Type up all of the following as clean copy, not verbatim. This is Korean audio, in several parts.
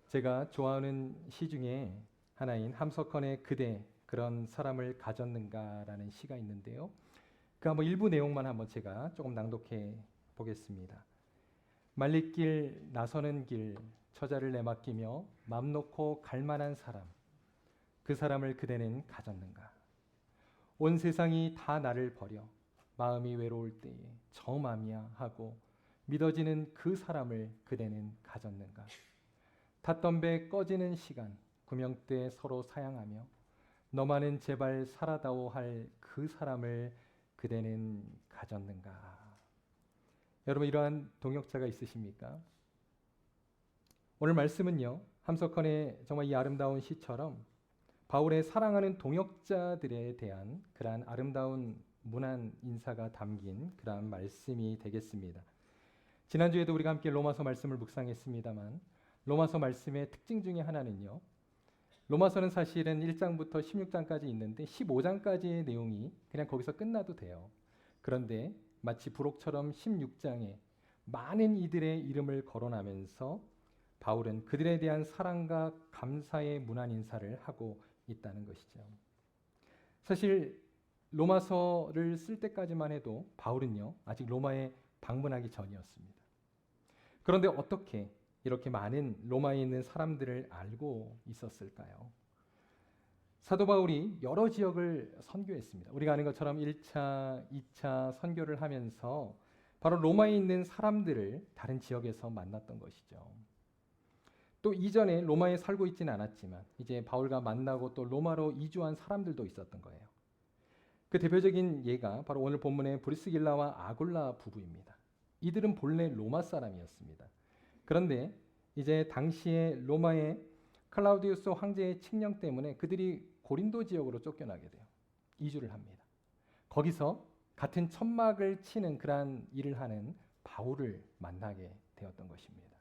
제가 좋아하는 시 중에 하나인 함석헌의 그대 그런 사람을 가졌는가라는 시가 있는데요. 그 한번 일부 내용만 한번 제가 조금 낭독해 보겠습니다. 말리길 나서는 길 처자를 내맡기며 맘 놓고 갈 만한 사람 그 사람을 그대는 가졌는가. 온 세상이 다 나를 버려 마음이 외로울 때에 저 맘이야 하고 믿어지는 그 사람을 그대는 가졌는가. 탔던 배 꺼지는 시간 구명대 서로 사양하며 너만은 제발 살아다오 할 그 사람을 그대는 가졌는가. 여러분 이러한 동역자가 있으십니까? 오늘 말씀은요 함석헌의 정말 이 아름다운 시처럼 바울의 사랑하는 동역자들에 대한 그러한 아름다운 문안 인사가 담긴 그러한 말씀이 되겠습니다. 지난주에도 우리가 함께 로마서 말씀을 묵상했습니다만 로마서 말씀의 특징 중에 하나는요. 로마서는 사실은 1장부터 16장까지 있는데 15장까지의 내용이 그냥 거기서 끝나도 돼요. 그런데 마치 부록처럼 16장에 많은 이들의 이름을 거론하면서 바울은 그들에 대한 사랑과 감사의 문안 인사를 하고 있다는 것이죠. 사실 로마서를 쓸 때까지만 해도 바울은요. 아직 로마에 방문하기 전이었습니다. 그런데 어떻게 이렇게 많은 로마에 있는 사람들을 알고 있었을까요? 사도 바울이 여러 지역을 선교했습니다. 우리가 아는 것처럼 1차, 2차 선교를 하면서 바로 로마에 있는 사람들을 다른 지역에서 만났던 것이죠. 또 이전에 로마에 살고 있지는 않았지만 이제 바울과 만나고 또 로마로 이주한 사람들도 있었던 거예요. 그 대표적인 예가 바로 오늘 본문의 브리스길라와 아굴라 부부입니다. 이들은 본래 로마 사람이었습니다. 그런데 이제 당시에 로마의 클라우디우스 황제의 칙령 때문에 그들이 고린도 지역으로 쫓겨나게 돼요. 이주를 합니다. 거기서 같은 천막을 치는 그러한 일을 하는 바울을 만나게 되었던 것입니다.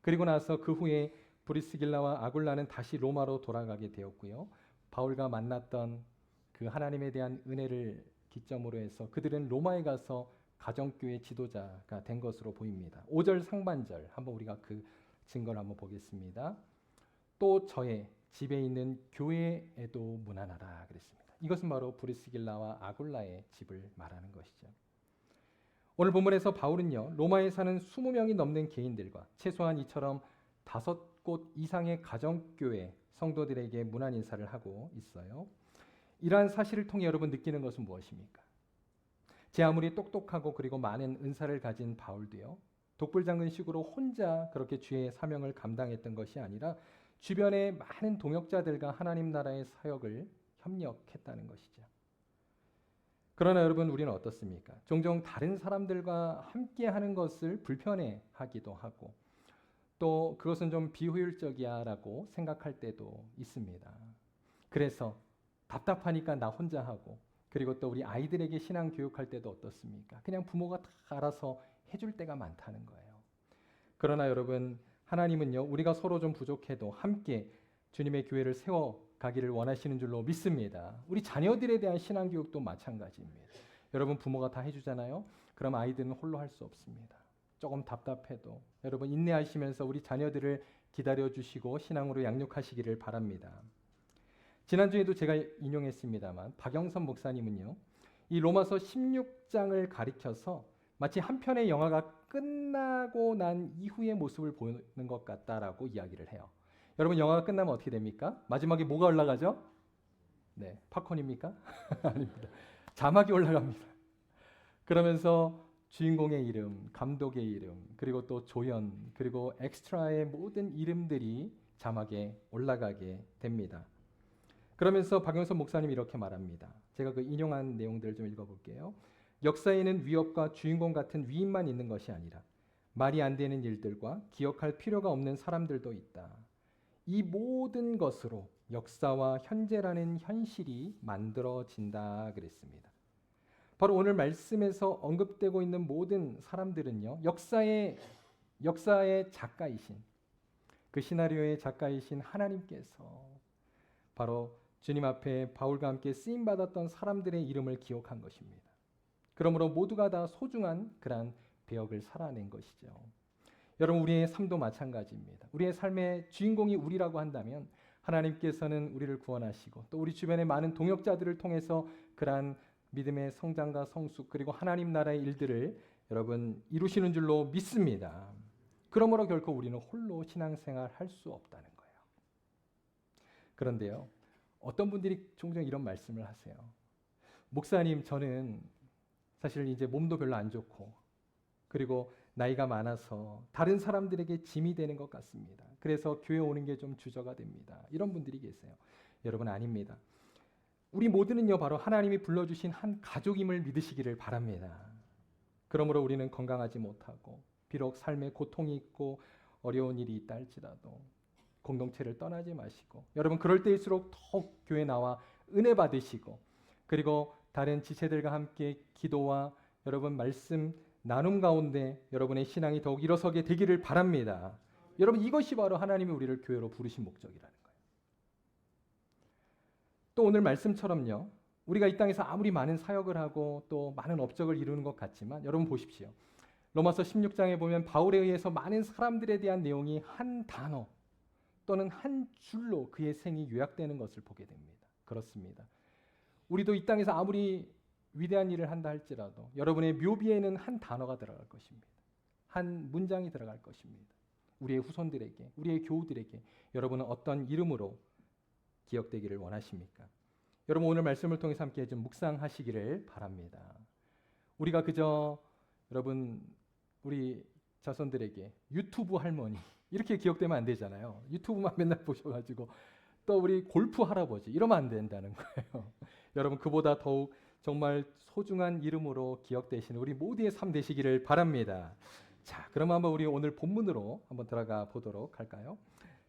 그리고 나서 그 후에 브리스길라와 아굴라는 다시 로마로 돌아가게 되었고요. 바울과 만났던 그 하나님에 대한 은혜를 기점으로 해서 그들은 로마에 가서 가정교회 지도자가 된 것으로 보입니다. 5절 상반절 한번 우리가 그 증거를 한번 보겠습니다. 또 저의 집에 있는 교회에도 문안하라 그랬습니다. 이것은 바로 브리스길라와 아굴라의 집을 말하는 것이죠. 오늘 본문에서 바울은요. 로마에 사는 20명이 넘는 개인들과 최소한 이처럼 5곳 이상의 가정교회 성도들에게 문안 인사를 하고 있어요. 이러한 사실을 통해 여러분 느끼는 것은 무엇입니까? 제 아무리 똑똑하고 그리고 많은 은사를 가진 바울도요. 독불장군식으로 혼자 그렇게 주의 사명을 감당했던 것이 아니라 주변의 많은 동역자들과 하나님 나라의 사역을 협력했다는 것이죠. 그러나 여러분 우리는 어떻습니까? 종종 다른 사람들과 함께 하는 것을 불편해하기도 하고 또 그것은 좀 비효율적이야라고 생각할 때도 있습니다. 그래서 답답하니까 나 혼자 하고 그리고 또 우리 아이들에게 신앙 교육할 때도 어떻습니까? 그냥 부모가 다 알아서 해줄 때가 많다는 거예요. 그러나 여러분 하나님은요 우리가 서로 좀 부족해도 함께 주님의 교회를 세워가기를 원하시는 줄로 믿습니다. 우리 자녀들에 대한 신앙 교육도 마찬가지입니다. 여러분 부모가 다 해주잖아요. 그럼 아이들은 홀로 할 수 없습니다. 조금 답답해도 여러분 인내하시면서 우리 자녀들을 기다려주시고 신앙으로 양육하시기를 바랍니다. 지난주에도 제가 인용했습니다만 박영선 목사님은요. 이 로마서 16장을 가리켜서 마치 한 편의 영화가 끝나고 난 이후의 모습을 보는 것 같다라고 이야기를 해요. 여러분 영화가 끝나면 어떻게 됩니까? 마지막에 뭐가 올라가죠? 네, 팝콘입니까? 아닙니다. 자막이 올라갑니다. 그러면서 주인공의 이름, 감독의 이름, 그리고 또 조연, 그리고 엑스트라의 모든 이름들이 자막에 올라가게 됩니다. 그러면서 박영선 목사님이 이렇게 말합니다. 제가 그 인용한 내용들을 좀 읽어볼게요. 역사에는 위협과 주인공 같은 위인만 있는 것이 아니라 말이 안 되는 일들과 기억할 필요가 없는 사람들도 있다. 이 모든 것으로 역사와 현재라는 현실이 만들어진다 그랬습니다. 바로 오늘 말씀에서 언급되고 있는 모든 사람들은요. 역사의 작가이신 그 시나리오의 작가이신 하나님께서 바로 주님 앞에 바울과 함께 쓰임받았던 사람들의 이름을 기억한 것입니다. 그러므로 모두가 다 소중한 그러한 배역을 살아낸 것이죠. 여러분 우리의 삶도 마찬가지입니다. 우리의 삶의 주인공이 우리라고 한다면 하나님께서는 우리를 구원하시고 또 우리 주변의 많은 동역자들을 통해서 그러한 믿음의 성장과 성숙 그리고 하나님 나라의 일들을 여러분 이루시는 줄로 믿습니다. 그러므로 결코 우리는 홀로 신앙생활 할 수 없다는 거예요. 그런데요, 어떤 분들이 종종 이런 말씀을 하세요. 목사님, 저는 사실 이제 몸도 별로 안 좋고 그리고 나이가 많아서 다른 사람들에게 짐이 되는 것 같습니다. 그래서 교회 오는 게 좀 주저가 됩니다. 이런 분들이 계세요. 여러분 아닙니다. 우리 모두는요 바로 하나님이 불러주신 한 가족임을 믿으시기를 바랍니다. 그러므로 우리는 건강하지 못하고 비록 삶에 고통이 있고 어려운 일이 있다 할지라도 공동체를 떠나지 마시고 여러분 그럴 때일수록 더욱 교회 나와 은혜 받으시고 그리고 다른 지체들과 함께 기도와 여러분 말씀 나눔 가운데 여러분의 신앙이 더욱 일어서게 되기를 바랍니다. 여러분 이것이 바로 하나님이 우리를 교회로 부르신 목적이라는 거예요. 또 오늘 말씀처럼요. 우리가 이 땅에서 아무리 많은 사역을 하고 또 많은 업적을 이루는 것 같지만 여러분 보십시오. 로마서 16장에 보면 바울에 의해서 많은 사람들에 대한 내용이 한 단어 또는 한 줄로 그의 생이 요약되는 것을 보게 됩니다. 그렇습니다. 우리도 이 땅에서 아무리 위대한 일을 한다 할지라도 여러분의 묘비에는 한 단어가 들어갈 것입니다. 한 문장이 들어갈 것입니다. 우리의 후손들에게, 우리의 교우들에게 여러분은 어떤 이름으로 기억되기를 원하십니까? 여러분 오늘 말씀을 통해서 함께 좀 묵상하시기를 바랍니다. 우리가 그저 여러분 우리 자손들에게 유튜브 할머니 이렇게 기억되면 안 되잖아요. 유튜브만 맨날 보셔가지고 또 우리 골프 할아버지 이러면 안 된다는 거예요. 여러분 그보다 더욱 정말 소중한 이름으로 기억되시는 우리 모두의 삶 되시기를 바랍니다. 자, 그럼 한번 우리 오늘 본문으로 한번 들어가 보도록 할까요?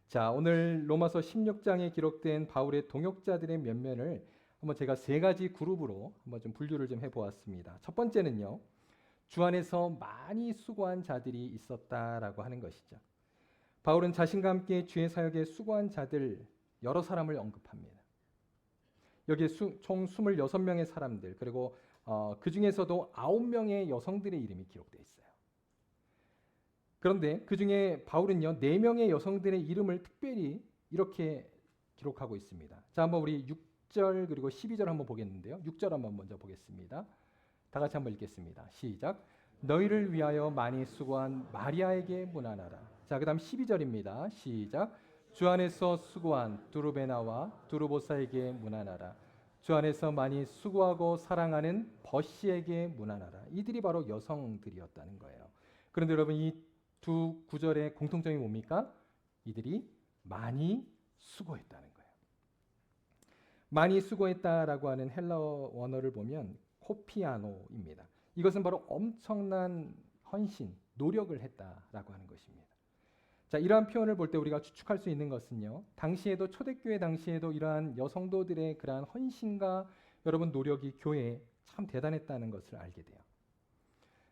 자, 오늘 로마서 16장에 기록된 바울의 동역자들의 면면을 한번 제가 세 가지 그룹으로 한번 좀 분류를 좀 해보았습니다. 첫 번째는요, 주 안에서 많이 수고한 자들이 있었다라고 하는 것이죠. 바울은 자신과 함께 주의 사역에 수고한 자들 여러 사람을 언급합니다. 여기에 총 26명의 사람들 그리고 그 중에서도 9명의 여성들의 이름이 기록되어 있어요. 그런데 그 중에 바울은요 4명의 여성들의 이름을 특별히 이렇게 기록하고 있습니다. 자, 한번 우리 6절 그리고 12절 한번 보겠는데요. 6절 한번 먼저 보겠습니다. 다 같이 한번 읽겠습니다. 시작. 너희를 위하여 많이 수고한 마리아에게 문안하라. 자, 그다음 12절입니다. 시작. 주 안에서 수고한 두루베나와 두루보사에게 문안하라. 주 안에서 많이 수고하고 사랑하는 버시에게 문안하라. 이들이 바로 여성들이었다는 거예요. 그런데 여러분 이 두 구절의 공통점이 뭡니까? 이들이 많이 수고했다는 거예요. 많이 수고했다라고 하는 헬라어 원어를 보면 코피아노입니다. 이것은 바로 엄청난 헌신, 노력을 했다라고 하는 것입니다. 자, 이러한 표현을 볼 때 우리가 추측할 수 있는 것은요. 당시에도 초대교회 당시에도 이러한 여성도들의 그러한 헌신과 여러분 노력이 교회에 참 대단했다는 것을 알게 돼요.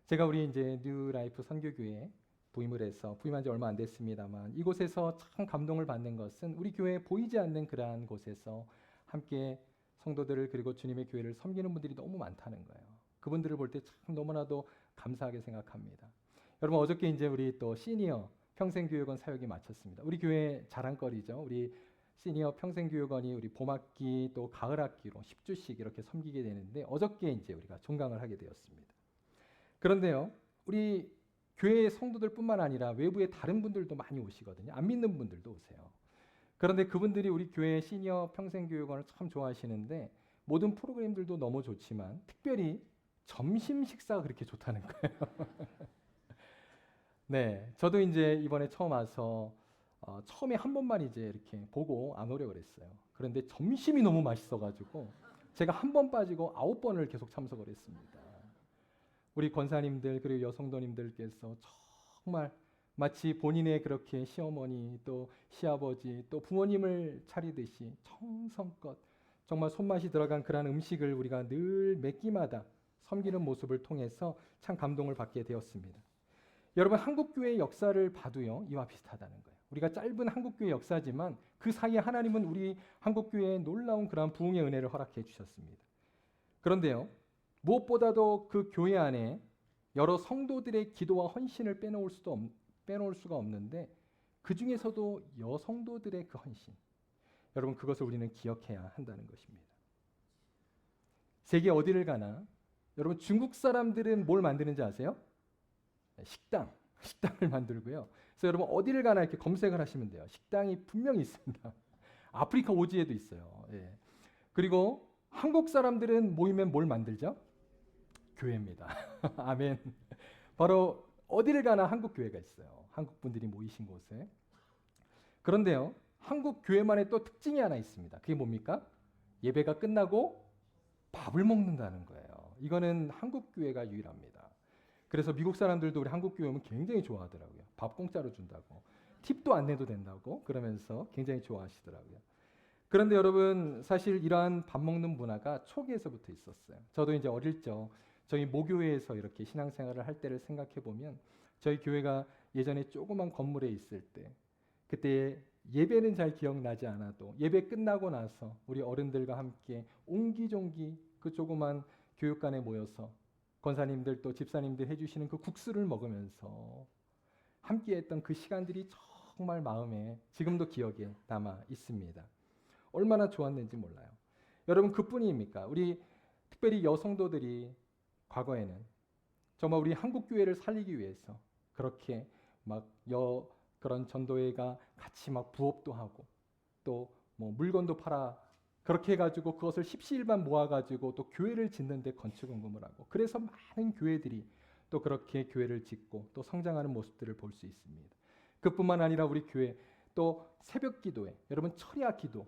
제가 우리 이제 뉴라이프 선교교회에 부임을 해서 부임한 지 얼마 안 됐습니다만 이곳에서 참 감동을 받는 것은 우리 교회에 보이지 않는 그러한 곳에서 함께 성도들을 그리고 주님의 교회를 섬기는 분들이 너무 많다는 거예요. 그분들을 볼 때 참 너무나도 감사하게 생각합니다. 여러분 어저께 이제 우리 또 시니어 평생교육원 사역이 마쳤습니다. 우리 교회 자랑거리죠. 우리 시니어 평생교육원이 우리 봄학기 또 가을학기로 10주씩 이렇게 섬기게 되는데 어저께 이제 우리가 종강을 하게 되었습니다. 그런데요, 우리 교회의 성도들뿐만 아니라 외부의 다른 분들도 많이 오시거든요. 안 믿는 분들도 오세요. 그런데 그분들이 우리 교회 시니어 평생교육원을 참 좋아하시는데 모든 프로그램들도 너무 좋지만 특별히 점심 식사가 그렇게 좋다는 거예요. 네, 저도 이제 이번에 처음 와서 처음에 한 번만 이제 이렇게 보고 안 오려고 그랬어요. 그런데 점심이 너무 맛있어가지고 제가 한 번 빠지고 9번을 계속 참석을 했습니다. 우리 권사님들 그리고 여성도님들께서 정말 마치 본인의 그렇게 시어머니 또 시아버지 또 부모님을 차리듯이 정성껏 정말 손맛이 들어간 그러한 음식을 우리가 늘 몇 끼마다 섬기는 모습을 통해서 참 감동을 받게 되었습니다. 여러분 한국교회의 역사를 봐도요 이와 비슷하다는 거예요. 우리가 짧은 한국교회 역사지만 그 사이에 하나님은 우리 한국교회에 놀라운 그러한 부흥의 은혜를 허락해 주셨습니다. 그런데요 무엇보다도 그 교회 안에 여러 성도들의 기도와 헌신을 빼놓을 수도 빼놓을 수가 없는데 그 중에서도 여성도들의 그 헌신, 여러분 그것을 우리는 기억해야 한다는 것입니다. 세계 어디를 가나 여러분 중국 사람들은 뭘 만드는지 아세요? 식당을 만들고요. 그래서 여러분 어디를 가나 이렇게 검색을 하시면 돼요. 식당이 분명히 있습니다. 아프리카 오지에도 있어요. 예. 그리고 한국 사람들은 모이면 뭘 만들죠? 교회입니다. 아멘. 바로 어디를 가나 한국 교회가 있어요. 한국 분들이 모이신 곳에. 그런데요, 한국 교회만의 또 특징이 하나 있습니다. 그게 뭡니까? 예배가 끝나고 밥을 먹는다는 거예요. 이거는 한국 교회가 유일합니다. 그래서 미국 사람들도 우리 한국 교회 오면 굉장히 좋아하더라고요. 밥 공짜로 준다고. 팁도 안 내도 된다고 그러면서 굉장히 좋아하시더라고요. 그런데 여러분 사실 이러한 밥 먹는 문화가 초기에서부터 있었어요. 저도 이제 어릴 적 저희 모교회에서 이렇게 신앙생활을 할 때를 생각해 보면 저희 교회가 예전에 조그만 건물에 있을 때 그때 예배는 잘 기억나지 않아도 예배 끝나고 나서 우리 어른들과 함께 옹기종기 그 조그만 교육관에 모여서 권사님들 또 집사님들 해주시는 그 국수를 먹으면서 함께했던 그 시간들이 정말 마음에 지금도 기억에 남아 있습니다. 얼마나 좋았는지 몰라요. 여러분 그뿐입니까? 우리 특별히 여성도들이 과거에는 정말 우리 한국 교회를 살리기 위해서 그렇게 막 그런 전도회가 같이 막 부업도 하고 또 뭐 물건도 팔아 그렇게 해가지고 그것을 십시일반 모아가지고 또 교회를 짓는데 건축헌금을 하고 그래서 많은 교회들이 또 그렇게 교회를 짓고 또 성장하는 모습들을 볼 수 있습니다. 그뿐만 아니라 우리 교회 또 새벽 기도회 여러분 철야 기도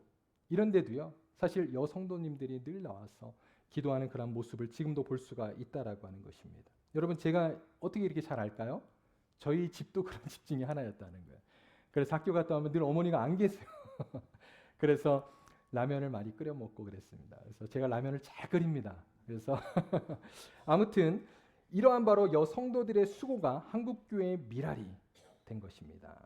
이런 데도요 사실 여성도님들이 늘 나와서 기도하는 그런 모습을 지금도 볼 수가 있다라고 하는 것입니다. 여러분 제가 어떻게 이렇게 잘 알까요? 저희 집도 그런 집 중에 하나였다는 거예요. 그래서 학교 갔다 오면 늘 어머니가 안 계세요. 그래서 라면을 많이 끓여 먹고 그랬습니다. 그래서 제가 라면을 잘 끓입니다. 그래서 아무튼 이러한 바로 여성도들의 수고가 한국교회의 미랄이 된 것입니다.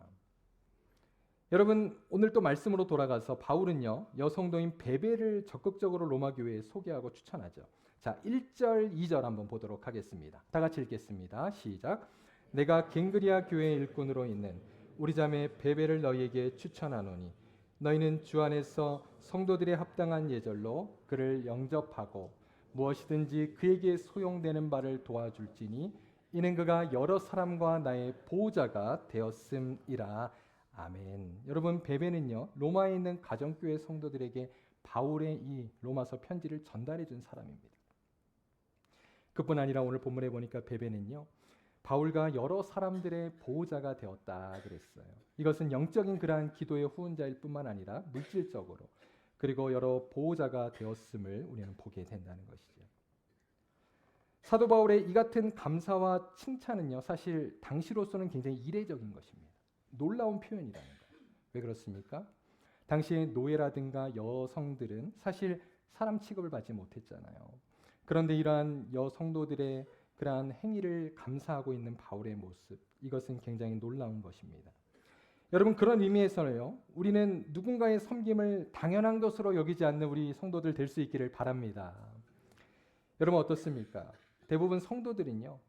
여러분 오늘 또 말씀으로 돌아가서 바울은요 여성도인 베베를 적극적으로 로마 교회에 소개하고 추천하죠. 자 1절 2절 한번 보도록 하겠습니다. 다 같이 읽겠습니다. 시작. 내가 갱그리아 교회의 일꾼으로 있는 우리 자매 베베를 너희에게 추천하노니 너희는 주 안에서 성도들의 합당한 예절로 그를 영접하고 무엇이든지 그에게 소용되는 바를 도와줄지니 이는 그가 여러 사람과 나의 보호자가 되었음이라. 아멘. 여러분 베베는요 로마에 있는 가정교회 성도들에게 바울의 이 로마서 편지를 전달해 준 사람입니다. 그뿐 아니라 오늘 본문에 보니까 베베는요 바울과 여러 사람들의 보호자가 되었다 그랬어요. 이것은 영적인 그러한 기도의 후원자일 뿐만 아니라 물질적으로 그리고 여러 보호자가 되었음을 우리는 보게 된다는 것이죠. 사도 바울의 이 같은 감사와 칭찬은요 사실 당시로서는 굉장히 이례적인 것입니다. 놀라운 표현이라는 거예요. 왜 그렇습니까? 당시의 노예라든가 여성들은 사실 사람 취급을 받지 못했잖아요. 그런데 이러한 여성도들의 그러한 행위를 감사하고 있는 바울의 모습, 이것은 굉장히 놀라운 것입니다. 여러분 그런 의미에서는요, 우리는 누군가의 섬김을 당연한 것으로 여기지 않는 우리 성도들 될 수 있기를 바랍니다. 여러분 어떻습니까? 대부분 성도들은요,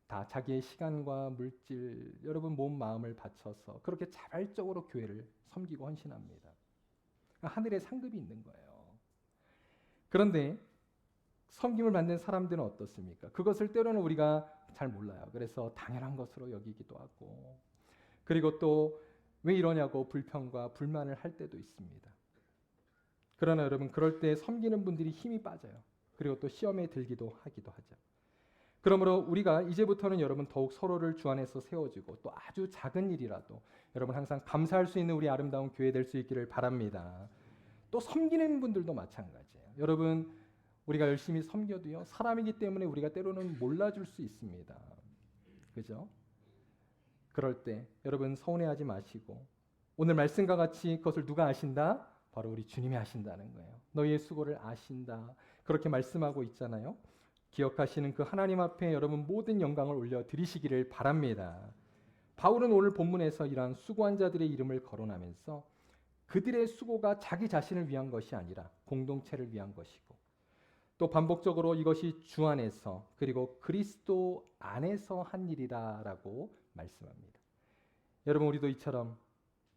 다 자기의 시간과 물질, 여러분 몸 마음을 바쳐서 그렇게 자발적으로 교회를 섬기고 헌신합니다. 하늘의 상급이 있는 거예요. 그런데 섬김을 받는 사람들은 어떻습니까? 그것을 때로는 우리가 잘 몰라요. 그래서 당연한 것으로 여기기도 하고 그리고 또 왜 이러냐고 불평과 불만을 할 때도 있습니다. 그러나 여러분 그럴 때 섬기는 분들이 힘이 빠져요. 그리고 또 시험에 들기도 하기도 하죠. 그러므로 우리가 이제부터는 여러분 더욱 서로를 주 안에서 세워주고 또 아주 작은 일이라도 여러분 항상 감사할 수 있는 우리 아름다운 교회 될 수 있기를 바랍니다. 또 섬기는 분들도 마찬가지예요. 여러분 우리가 열심히 섬겨도요 사람이기 때문에 우리가 때로는 몰라줄 수 있습니다. 그죠? 그럴 때 여러분 서운해하지 마시고 오늘 말씀과 같이 그것을 누가 아신다? 바로 우리 주님이 아신다는 거예요. 너희의 수고를 아신다. 그렇게 말씀하고 있잖아요. 기억하시는 그 하나님 앞에 여러분 모든 영광을 올려드리시기를 바랍니다. 바울은 오늘 본문에서 이러한 수고한 자들의 이름을 거론하면서 그들의 수고가 자기 자신을 위한 것이 아니라 공동체를 위한 것이고 또 반복적으로 이것이 주 안에서 그리고 그리스도 안에서 한 일이라고 말씀합니다. 여러분 우리도 이처럼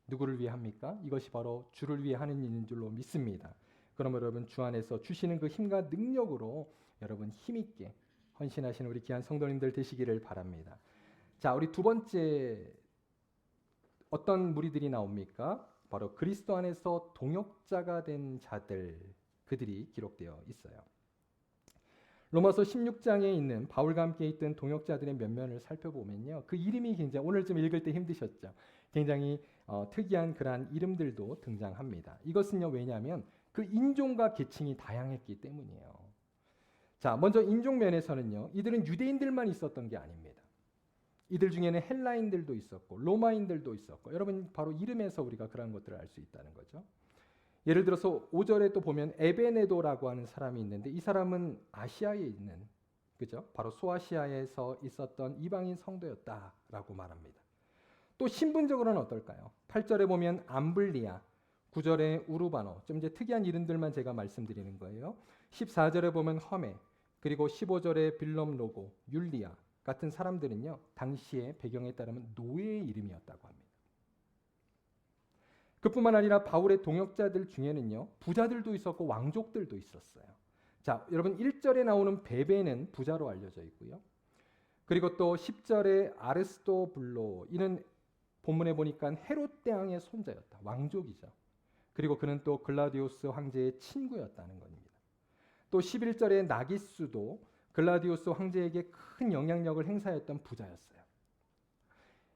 누구를 위해 합니까? 이것이 바로 주를 위해 하는 일인 줄로 믿습니다. 그럼 여러분 주 안에서 주시는 그 힘과 능력으로 여러분 힘있게 헌신하시는 우리 귀한 성도님들 되시기를 바랍니다. 자, 우리 두 번째 어떤 무리들이 나옵니까? 바로 그리스도 안에서 동역자가 된 자들, 그들이 기록되어 있어요. 로마서 16장에 있는 바울과 함께 있던 동역자들의 면면을 살펴보면요, 그 이름이 굉장히 오늘 좀 읽을 때 힘드셨죠? 굉장히 특이한 그러한 이름들도 등장합니다. 이것은요, 왜냐하면 그 인종과 계층이 다양했기 때문이에요. 자, 먼저 인종 면에서는요, 이들은 유대인들만 있었던 게 아닙니다. 이들 중에는 헬라인들도 있었고 로마인들도 있었고, 여러분 바로 이름에서 우리가 그런 것들을 알 수 있다는 거죠. 예를 들어서 5절에 또 보면 에베네도라고 하는 사람이 있는데, 이 사람은 아시아에 있는, 그죠? 바로 소아시아에서 있었던 이방인 성도였다라고 말합니다. 또 신분적으로는 어떨까요? 8절에 보면 암블리아, 9절에 우르바노, 좀 이제 특이한 이름들만 제가 말씀드리는 거예요. 14절에 보면 허메, 그리고 15절에 빌럼로고, 율리아 같은 사람들은요, 당시의 배경에 따르면 노예의 이름이었다고 합니다. 그뿐만 아니라 바울의 동역자들 중에는요, 부자들도 있었고 왕족들도 있었어요. 자, 여러분 1절에 나오는 베베는 부자로 알려져 있고요. 그리고 또 10절에 아르스토블로, 이는 본문에 보니까 헤롯 대왕의 손자였다. 왕족이죠. 그리고 그는 또 글라디우스 황제의 친구였다는 겁니다. 또 11절에 나기스도 글라디우스 황제에게 큰 영향력을 행사했던 부자였어요.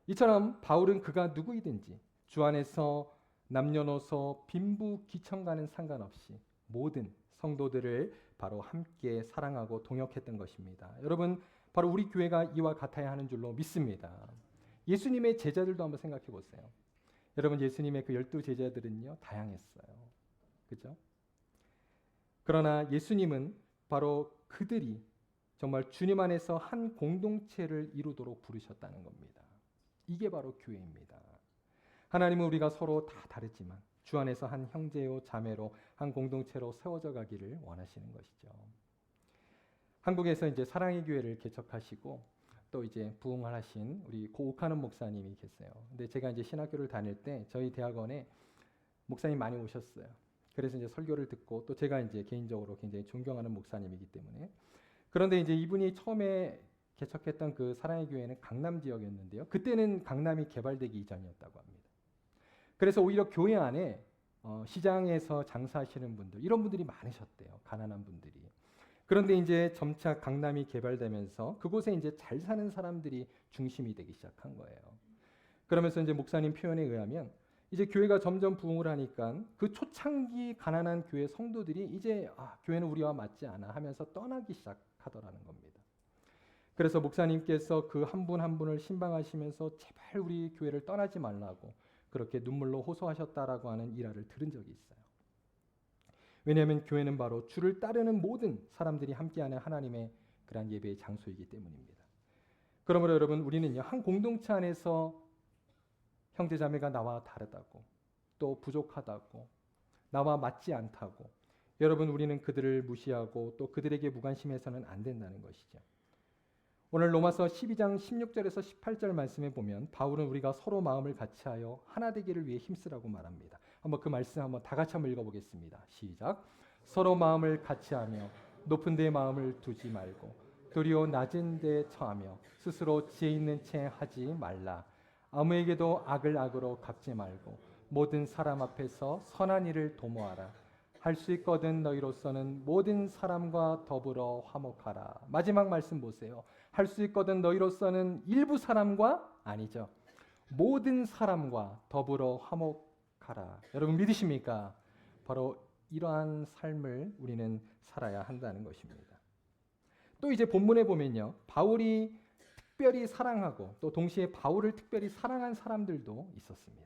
이처럼 바울은 그가 누구이든지 주 안에서 남녀노소 빈부귀천과는 상관없이 모든 성도들을 바로 함께 사랑하고 동역했던 것입니다. 여러분, 바로 우리 교회가 이와 같아야 하는 줄로 믿습니다. 예수님의 제자들도 한번 생각해 보세요. 여러분, 예수님의 그 12 제자들은요, 다양했어요. 그죠? 그러나 예수님은 바로 그들이 정말 주님 안에서 한 공동체를 이루도록 부르셨다는 겁니다. 이게 바로 교회입니다. 하나님은 우리가 서로 다 다르지만 주 안에서 한 형제요 자매로 한 공동체로 세워져 가기를 원하시는 것이죠. 한국에서 이제 사랑의 교회를 개척하시고 또 이제 부흥을 하신 우리 고 옥하는 목사님이 계세요. 근데 제가 이제 신학교를 다닐 때 저희 대학원에 목사님 많이 오셨어요. 그래서 이제 설교를 듣고, 또 제가 이제 개인적으로 굉장히 존경하는 목사님이기 때문에. 그런데 이제 이분이 처음에 개척했던 그 사랑의 교회는 강남 지역이었는데요. 그때는 강남이 개발되기 이전이었다고 합니다. 그래서 오히려 교회 안에 시장에서 장사하시는 분들, 이런 분들이 많으셨대요. 가난한 분들이. 그런데 이제 점차 강남이 개발되면서 그곳에 이제 잘 사는 사람들이 중심이 되기 시작한 거예요. 그러면서 이제 목사님 표현에 의하면 이제 교회가 점점 부흥을 하니까 그 초창기 가난한 교회 성도들이 이제 교회는 우리와 맞지 않아 하면서 떠나기 시작하더라는 겁니다. 그래서 목사님께서 그 한 분 한 분을 신방하시면서 제발 우리 교회를 떠나지 말라고 그렇게 눈물로 호소하셨다라고 하는 일화를 들은 적이 있어요. 왜냐하면 교회는 바로 주를 따르는 모든 사람들이 함께하는 하나님의 그러한 예배의 장소이기 때문입니다. 그러므로 여러분, 우리는요, 한 공동체 안에서 형제자매가 나와 다르다고, 또 부족하다고, 나와 맞지 않다고, 여러분, 우리는 그들을 무시하고 또 그들에게 무관심해서는 안 된다는 것이죠. 오늘 로마서 12장 16절에서 18절 말씀에 보면 바울은 우리가 서로 마음을 같이하여 하나 되기를 위해 힘쓰라고 말합니다. 한번 그 말씀 한번 다 같이 한번 읽어보겠습니다. 시작. 서로 마음을 같이하며 높은 데 마음을 두지 말고 도리어 낮은 데 처하며 스스로 지혜 있는 채 하지 말라. 아무에게도 악을 악으로 갚지 말고 모든 사람 앞에서 선한 일을 도모하라. 할 수 있거든 너희로서는 모든 사람과 더불어 화목하라. 마지막 말씀 보세요. 할 수 있거든 너희로서는 일부 사람과 아니죠. 모든 사람과 더불어 화목하라. 여러분 믿으십니까? 바로 이러한 삶을 우리는 살아야 한다는 것입니다. 또 이제 본문에 보면요, 바울이 특별히 사랑하고 또 동시에 바울을 특별히 사랑한 사람들도 있었습니다.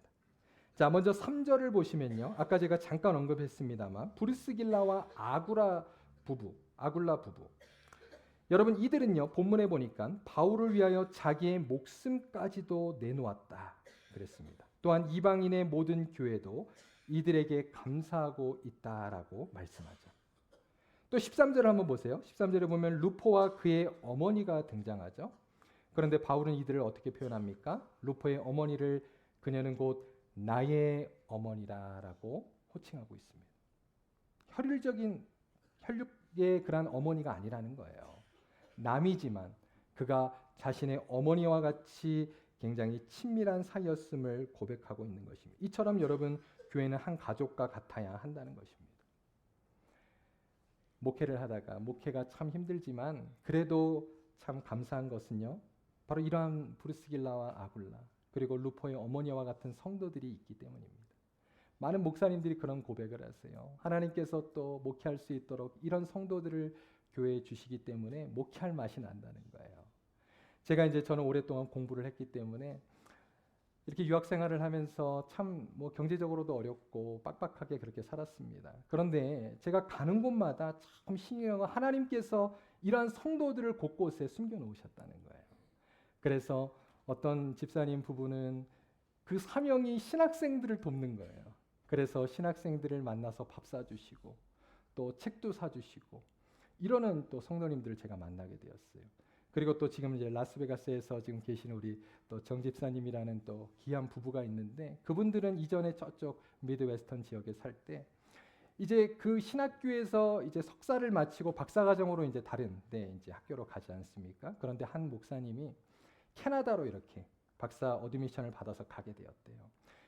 자, 먼저 3절을 보시면요, 아까 제가 잠깐 언급했습니다만 브리스길라와 아굴라 부부, 여러분 이들은요, 본문에 보니까 바울을 위하여 자기의 목숨까지도 내놓았다 그랬습니다. 또한 이방인의 모든 교회도 이들에게 감사하고 있다라고 말씀하죠. 또 13절을 한번 보세요. 13절에 보면 루포와 그의 어머니가 등장하죠. 그런데 바울은 이들을 어떻게 표현합니까? 루포의 어머니를 그녀는 곧 나의 어머니다라고 호칭하고 있습니다. 혈육적인 혈육의 그런 어머니가 아니라는 거예요. 남이지만 그가 자신의 어머니와 같이 굉장히 친밀한 사이였음을 고백하고 있는 것입니다. 이처럼 여러분 교회는 한 가족과 같아야 한다는 것입니다. 목회를 하다가 목회가 참 힘들지만 그래도 참 감사한 것은요. 바로 이러한 브루스길라와 아굴라 그리고 루포의 어머니와 같은 성도들이 있기 때문입니다. 많은 목사님들이 그런 고백을 하세요. 하나님께서 또 목회할 수 있도록 이런 성도들을 교회에 주시기 때문에 목회할 맛이 난다는 거예요. 제가 이제 저는 오랫동안 공부를 했기 때문에 이렇게 유학 생활을 하면서 참 뭐 경제적으로도 어렵고 빡빡하게 그렇게 살았습니다. 그런데 제가 가는 곳마다 참 신기하고 하나님께서 이러한 성도들을 곳곳에 숨겨 놓으셨다는 거예요. 그래서 어떤 집사님 부부는 그 사명이 신학생들을 돕는 거예요. 그래서 신학생들을 만나서 밥 사주시고 또 책도 사주시고 이러는 또 성도님들을 제가 만나게 되었어요. 그리고 또 지금 이제 라스베가스에서 지금 계시는 우리 또 정 집사님이라는 또 귀한 부부가 있는데 그분들은 이전에 저쪽 미드웨스턴 지역에 살 때 이제 그 신학교에서 이제 석사를 마치고 박사과정으로 이제 다른 데 이제 학교로 가지 않습니까? 그런데 한 목사님이 캐나다로 이렇게 박사 어드미션을 받아서 가게 되었대요.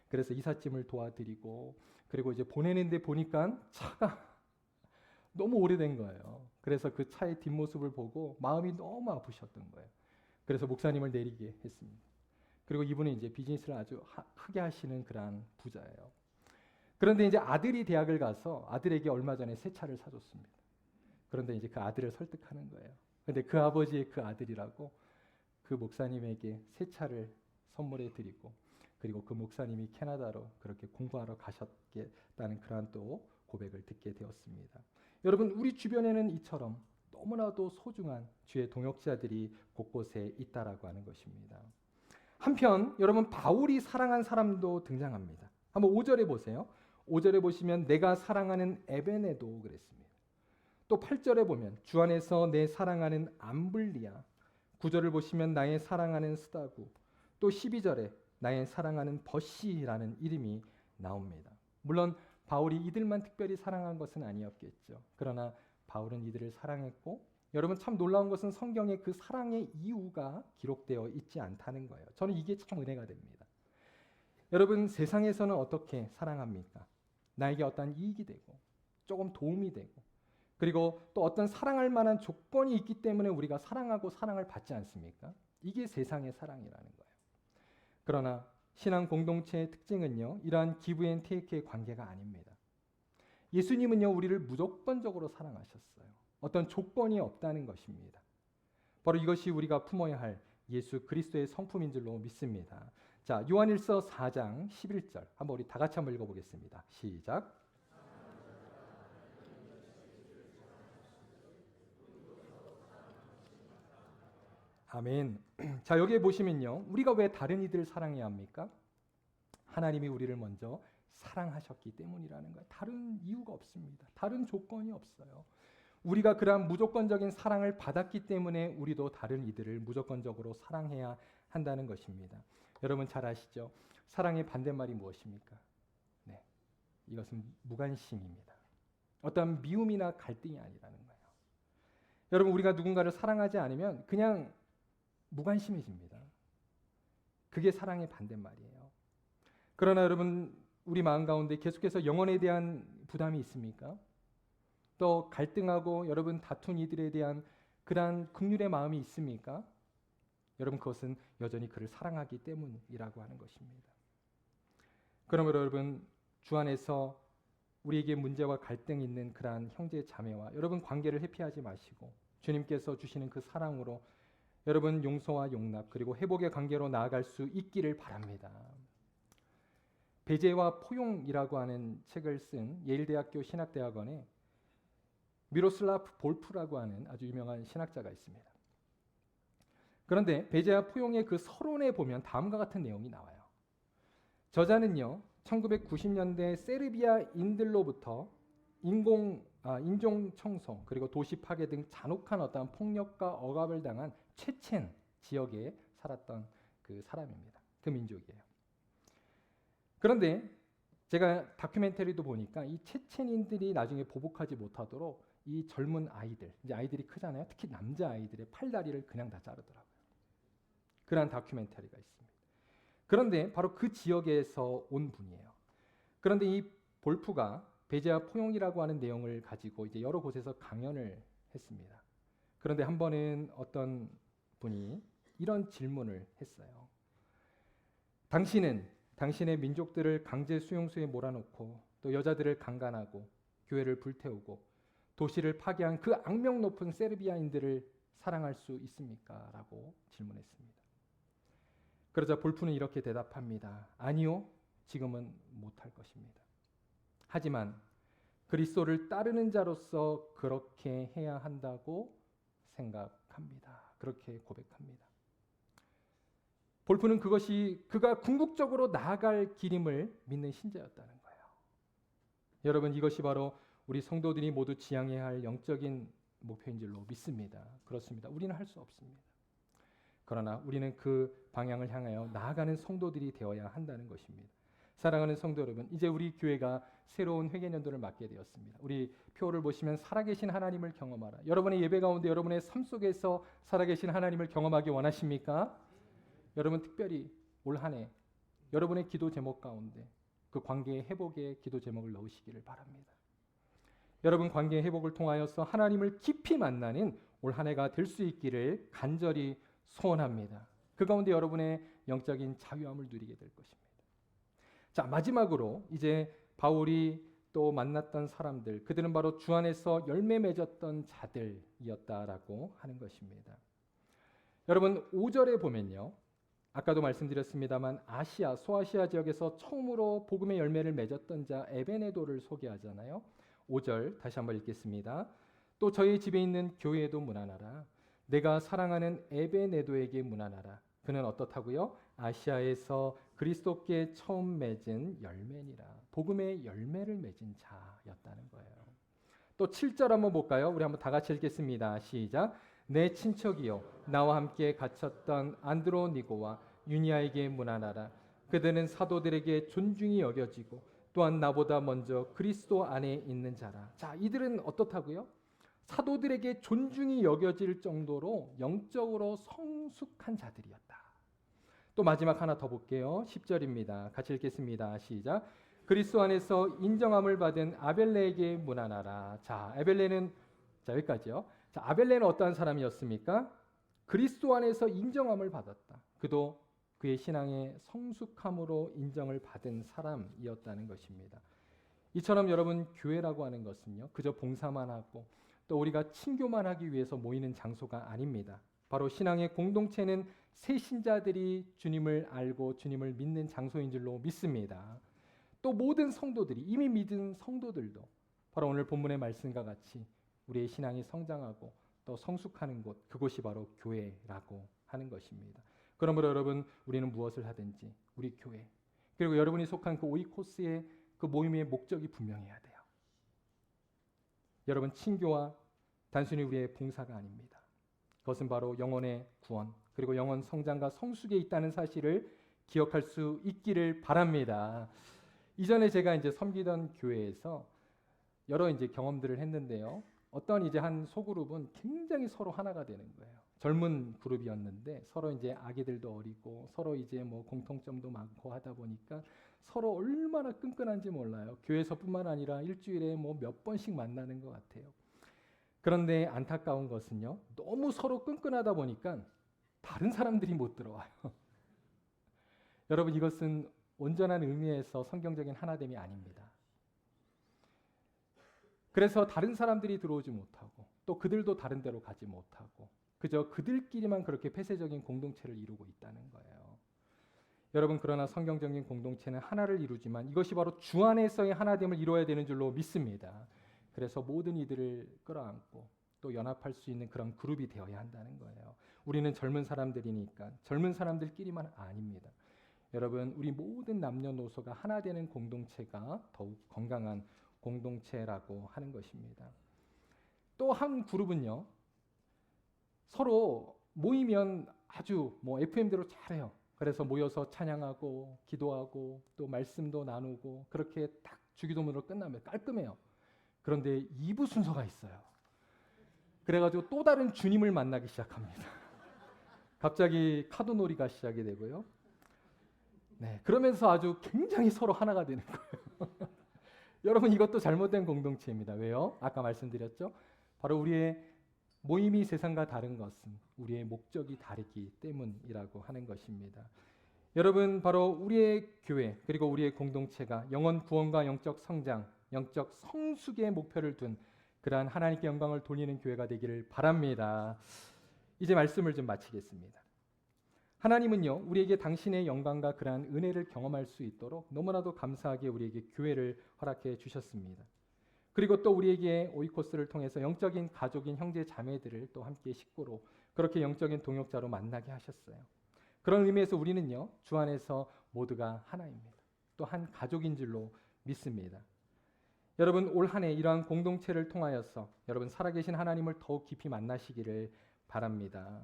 그래서 이삿짐을 도와드리고 그리고 이제 보내는데 보니까 차가 너무 오래된 거예요. 그래서 그 차의 뒷모습을 보고 마음이 너무 아프셨던 거예요. 그래서 목사님을 내리게 했습니다. 그리고 이분은 이제 비즈니스를 아주 크게 하시는 그러한 부자예요. 그런데 이제 아들이 대학을 가서 아들에게 얼마 전에 새 차를 사줬습니다. 그런데 이제 그 아들을 설득하는 거예요. 그런데 그 아버지의 그 아들이라고 그 목사님에게 새 차를 선물해 드리고 그리고 그 목사님이 캐나다로 그렇게 공부하러 가셨겠다는 그러한 또 고백을 듣게 되었습니다. 여러분 우리 주변에는 이처럼 너무나도 소중한 주의 동역자들이 곳곳에 있다라고 하는 것입니다. 한편 여러분 바울이 사랑한 사람도 등장합니다. 한번 5절에 보세요. 5절에 보시면 내가 사랑하는 에베네도 그랬습니다. 또 8절에 보면 주 안에서 내 사랑하는 암블리아 9절을 보시면 나의 사랑하는 스다구 또 12절에 나의 사랑하는 버시라는 이름이 나옵니다. 물론 바울이 이들만 특별히 사랑한 것은 아니었겠죠. 그러나 바울은 이들을 사랑했고 여러분 참 놀라운 것은 성경에 그 사랑의 이유가 기록되어 있지 않다는 거예요. 저는 이게 참 은혜가 됩니다. 여러분 세상에서는 어떻게 사랑합니까? 나에게 어떤 이익이 되고 조금 도움이 되고 그리고 또 어떤 사랑할 만한 조건이 있기 때문에 우리가 사랑하고 사랑을 받지 않습니까? 이게 세상의 사랑이라는 거예요. 그러나 신앙 공동체의 특징은요. 이러한 기브 앤 테이크의 관계가 아닙니다. 예수님은요. 우리를 무조건적으로 사랑하셨어요. 어떤 조건이 없다는 것입니다. 바로 이것이 우리가 품어야 할 예수 그리스도의 성품인 줄로 믿습니다. 자, 요한일서 4장 11절 한번 우리 다 같이 한번 읽어보겠습니다. 시작. 아멘. 자, 여기에 보시면요. 우리가 왜 다른 이들을 사랑해야 합니까? 하나님이 우리를 먼저 사랑하셨기 때문이라는 거예요. 다른 이유가 없습니다. 다른 조건이 없어요. 우리가 그러한 무조건적인 사랑을 받았기 때문에 우리도 다른 이들을 무조건적으로 사랑해야 한다는 것입니다. 여러분 잘 아시죠? 사랑의 반대말이 무엇입니까? 네, 이것은 무관심입니다. 어떤 미움이나 갈등이 아니라는 거예요. 여러분 우리가 누군가를 사랑하지 않으면 그냥 무관심해집니다. 그게 사랑의 반대말이에요. 그러나 여러분 우리 마음 가운데 계속해서 영혼에 대한 부담이 있습니까? 또 갈등하고 여러분 다툰 이들에 대한 그러한 긍휼의 마음이 있습니까? 여러분 그것은 여전히 그를 사랑하기 때문이라고 하는 것입니다. 그러므로 여러분 주 안에서 우리에게 문제와 갈등이 있는 그러한 형제 자매와 여러분 관계를 회피하지 마시고 주님께서 주시는 그 사랑으로 여러분 용서와 용납 그리고 회복의 관계로 나아갈 수 있기를 바랍니다. 배제와 포용이라고 하는 책을 쓴 예일대학교 신학대학원에 미로슬라프 볼프라고 하는 아주 유명한 신학자가 있습니다. 그런데 배제와 포용의 그 서론에 보면 다음과 같은 내용이 나와요. 저자는요, 1990년대 세르비아인들로부터 인종 청소 그리고 도시 파괴 등 잔혹한 어떤 폭력과 억압을 당한 체첸 지역에 살았던 그 사람입니다. 그 민족이에요. 그런데 제가 다큐멘터리도 보니까 이 체첸인들이 나중에 보복하지 못하도록 이 젊은 아이들, 이제 아이들이 크잖아요. 특히 남자 아이들의 팔다리를 그냥 다 자르더라고요. 그런 다큐멘터리가 있습니다. 그런데 바로 그 지역에서 온 분이에요. 그런데 이 볼프가 베제아 포용이라고 하는 내용을 가지고 이제 여러 곳에서 강연을 했습니다. 그런데 한 번은 어떤 분이 이런 질문을 했어요. 당신은 당신의 민족들을 강제 수용소에 몰아넣고 또 여자들을 강간하고 교회를 불태우고 도시를 파괴한 그 악명 높은 세르비아인들을 사랑할 수 있습니까? 라고 질문했습니다. 그러자 볼프는 이렇게 대답합니다. 아니요, 지금은 못할 것입니다. 하지만 그리스도를 따르는 자로서 그렇게 해야 한다고 생각합니다. 그렇게 고백합니다. 볼프는 그것이 그가 궁극적으로 나아갈 길임을 믿는 신자였다는 거예요. 여러분, 이것이 바로 우리 성도들이 모두 지향해야 할 영적인 목표인 줄로 믿습니다. 그렇습니다. 우리는 할 수 없습니다. 그러나 우리는 그 방향을 향하여 나아가는 성도들이 되어야 한다는 것입니다. 사랑하는 성도 여러분, 이제 우리 교회가 새로운 회개년도를 맞게 되었습니다. 우리 표를 보시면 살아계신 하나님을 경험하라. 여러분의 예배 가운데 여러분의 삶 속에서 살아계신 하나님을 경험하기 원하십니까? 여러분 특별히 올 한 해 여러분의 기도 제목 가운데 그 관계의 회복의 기도 제목을 넣으시기를 바랍니다. 여러분 관계의 회복을 통하여서 하나님을 깊이 만나는 올 한 해가 될 수 있기를 간절히 소원합니다. 그 가운데 여러분의 영적인 자유함을 누리게 될 것입니다. 자, 마지막으로 이제 바울이 또 만났던 사람들, 그들은 바로 주 안에서 열매 맺었던 자들이었다라고 하는 것입니다. 여러분 5절에 보면요. 아까도 말씀드렸습니다만 아시아, 소아시아 지역에서 처음으로 복음의 열매를 맺었던 자 에베네도를 소개하잖아요. 5절 다시 한번 읽겠습니다. 또 저희 집에 있는 교회에도 문안하라. 내가 사랑하는 에베네도에게 문안하라. 그는 어떻다고요? 아시아에서 그리스도께 처음 맺은 열매니라. 복음의 열매를 맺은 자였다는 거예요. 또 7절 한번 볼까요? 우리 한번 다 같이 읽겠습니다. 시작. 내 친척이요 나와 함께 갇혔던 안드로니고와 유니아에게 문안하라. 그들은 사도들에게 존중이 여겨지고 또한 나보다 먼저 그리스도 안에 있는 자라. 자, 이들은 어떻다고요? 사도들에게 존중이 여겨질 정도로 영적으로 성숙한 자들이었다. 또 마지막 하나 더 볼게요. 10절입니다. 같이 읽겠습니다. 시작. 그리스도 안에서 인정함을 받은 아벨레에게 문안하라. 자, 아벨레는 자, 여기까지요. 자, 아벨레는 어떠한 사람이었습니까? 그리스도 안에서 인정함을 받았다. 그도 그의 신앙의 성숙함으로 인정을 받은 사람이었다는 것입니다. 이처럼 여러분 교회라고 하는 것은요. 그저 봉사만 하고 또 우리가 친교만 하기 위해서 모이는 장소가 아닙니다. 바로 신앙의 공동체는 새 신자들이 주님을 알고 주님을 믿는 장소인 줄로 믿습니다. 또 모든 성도들이 이미 믿은 성도들도 바로 오늘 본문의 말씀과 같이 우리의 신앙이 성장하고 또 성숙하는 곳, 그곳이 바로 교회라고 하는 것입니다. 그러므로 여러분 우리는 무엇을 하든지 우리 교회 그리고 여러분이 속한 그 오이코스의 그 모임의 목적이 분명해야 돼요. 여러분 친교와 단순히 우리의 봉사가 아닙니다. 그것은 바로 영혼의 구원 그리고 영혼 성장과 성숙에 있다는 사실을 기억할 수 있기를 바랍니다. 이전에 제가 이제 섬기던 교회에서 여러 이제 경험들을 했는데요. 어떤 이제 한 소그룹은 굉장히 서로 하나가 되는 거예요. 젊은 그룹이었는데 서로 이제 아기들도 어리고 서로 이제 뭐 공통점도 많고 하다 보니까 서로 얼마나 끈끈한지 몰라요. 교회에서뿐만 아니라 일주일에 뭐 몇 번씩 만나는 것 같아요. 그런데 안타까운 것은요. 너무 서로 끈끈하다 보니까 다른 사람들이 못 들어와요. 여러분 이것은 온전한 의미에서 성경적인 하나됨이 아닙니다. 그래서 다른 사람들이 들어오지 못하고 또 그들도 다른 데로 가지 못하고 그저 그들끼리만 그렇게 폐쇄적인 공동체를 이루고 있다는 거예요. 여러분 그러나 성경적인 공동체는 하나를 이루지만 이것이 바로 주 안에서의 하나됨을 이루어야 되는 줄로 믿습니다. 그래서 모든 이들을 끌어안고 또 연합할 수 있는 그런 그룹이 되어야 한다는 거예요. 우리는 젊은 사람들이니까 젊은 사람들끼리만 아닙니다. 여러분 우리 모든 남녀노소가 하나 되는 공동체가 더욱 건강한 공동체라고 하는 것입니다. 또 한 그룹은요. 서로 모이면 아주 뭐 FM대로 잘해요. 그래서 모여서 찬양하고 기도하고 또 말씀도 나누고 그렇게 딱 주기도문으로 끝나면 깔끔해요. 그런데 2부 순서가 있어요. 그래가지고 또 다른 주님을 만나기 시작합니다. 갑자기 카드놀이가 시작이 되고요. 네, 그러면서 아주 굉장히 서로 하나가 되는 거예요. 여러분 이것도 잘못된 공동체입니다. 왜요? 아까 말씀드렸죠. 바로 우리의 모임이 세상과 다른 것은 우리의 목적이 다르기 때문이라고 하는 것입니다. 여러분 바로 우리의 교회 그리고 우리의 공동체가 영혼 구원과 영적 성장, 영적 성숙의 목표를 둔 그러한 하나님께 영광을 돌리는 교회가 되기를 바랍니다. 이제 말씀을 좀 마치겠습니다. 하나님은요 우리에게 당신의 영광과 그러한 은혜를 경험할 수 있도록 너무나도 감사하게 우리에게 교회를 허락해 주셨습니다. 그리고 또 우리에게 오이코스를 통해서 영적인 가족인 형제 자매들을 또 함께 식구로 그렇게 영적인 동역자로 만나게 하셨어요. 그런 의미에서 우리는요 주 안에서 모두가 하나입니다. 또 한 가족인 줄로 믿습니다. 여러분 올 한 해 이러한 공동체를 통하여서 여러분 살아계신 하나님을 더욱 깊이 만나시기를 바랍니다.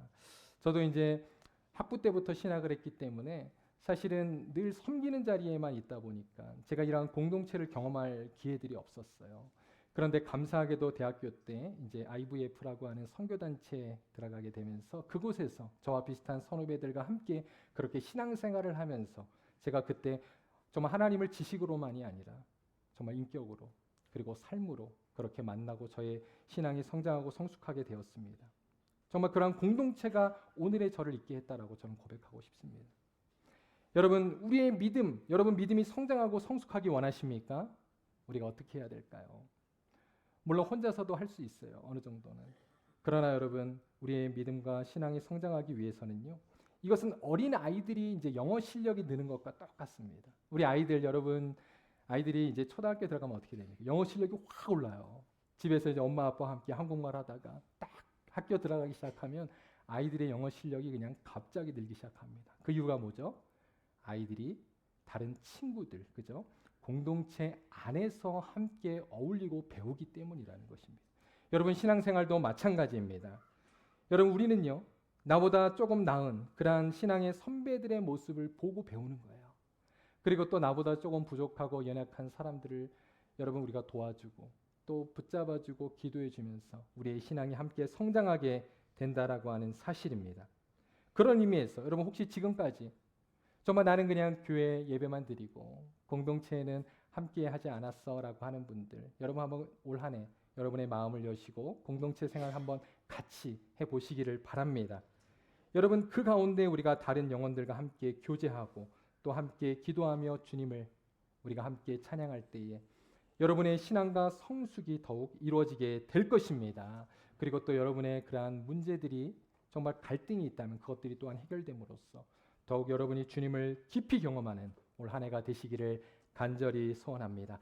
저도 이제 학부 때부터 신학을 했기 때문에 사실은 늘 섬기는 자리에만 있다 보니까 제가 이러한 공동체를 경험할 기회들이 없었어요. 그런데 감사하게도 대학교 때 이제 IVF라고 하는 선교단체에 들어가게 되면서 그곳에서 저와 비슷한 선후배들과 함께 그렇게 신앙생활을 하면서 제가 그때 정말 하나님을 지식으로만이 아니라 정말 인격으로 그리고 삶으로 그렇게 만나고 저의 신앙이 성장하고 성숙하게 되었습니다. 정말 그러한 공동체가 오늘의 저를 있게 했다라고 저는 고백하고 싶습니다. 여러분 우리의 믿음, 여러분 믿음이 성장하고 성숙하기 원하십니까? 우리가 어떻게 해야 될까요? 물론 혼자서도 할 수 있어요. 어느 정도는. 그러나 여러분 우리의 믿음과 신앙이 성장하기 위해서는요. 이것은 어린 아이들이 이제 영어 실력이 느는 것과 똑같습니다. 우리 아이들 여러분 아이들이 이제 초등학교 들어가면 어떻게 됩니까? 영어 실력이 확 올라요. 집에서 이제 엄마 아빠와 함께 한국말 하다가 딱 학교 들어가기 시작하면 아이들의 영어 실력이 그냥 갑자기 늘기 시작합니다. 그 이유가 뭐죠? 아이들이 다른 친구들, 그죠? 공동체 안에서 함께 어울리고 배우기 때문이라는 것입니다. 여러분 신앙생활도 마찬가지입니다. 여러분 우리는요 나보다 조금 나은 그러한 신앙의 선배들의 모습을 보고 배우는 거예요. 그리고 또 나보다 조금 부족하고 연약한 사람들을 여러분 우리가 도와주고 또 붙잡아주고 기도해주면서 우리의 신앙이 함께 성장하게 된다라고 하는 사실입니다. 그런 의미에서 여러분 혹시 지금까지 정말 나는 그냥 교회 예배만 드리고 공동체에는 함께 하지 않았어라고 하는 분들 여러분 한번 올 한 해 여러분의 마음을 여시고 공동체 생활 한번 같이 해보시기를 바랍니다. 여러분 그 가운데 우리가 다른 영혼들과 함께 교제하고 또 함께 기도하며 주님을 우리가 함께 찬양할 때에 여러분의 신앙과 성숙이 더욱 이루어지게 될 것입니다. 그리고 또 여러분의 그러한 문제들이 정말 갈등이 있다면 그것들이 또한 해결됨으로써 더욱 여러분이 주님을 깊이 경험하는 올 한 해가 되시기를 간절히 소원합니다.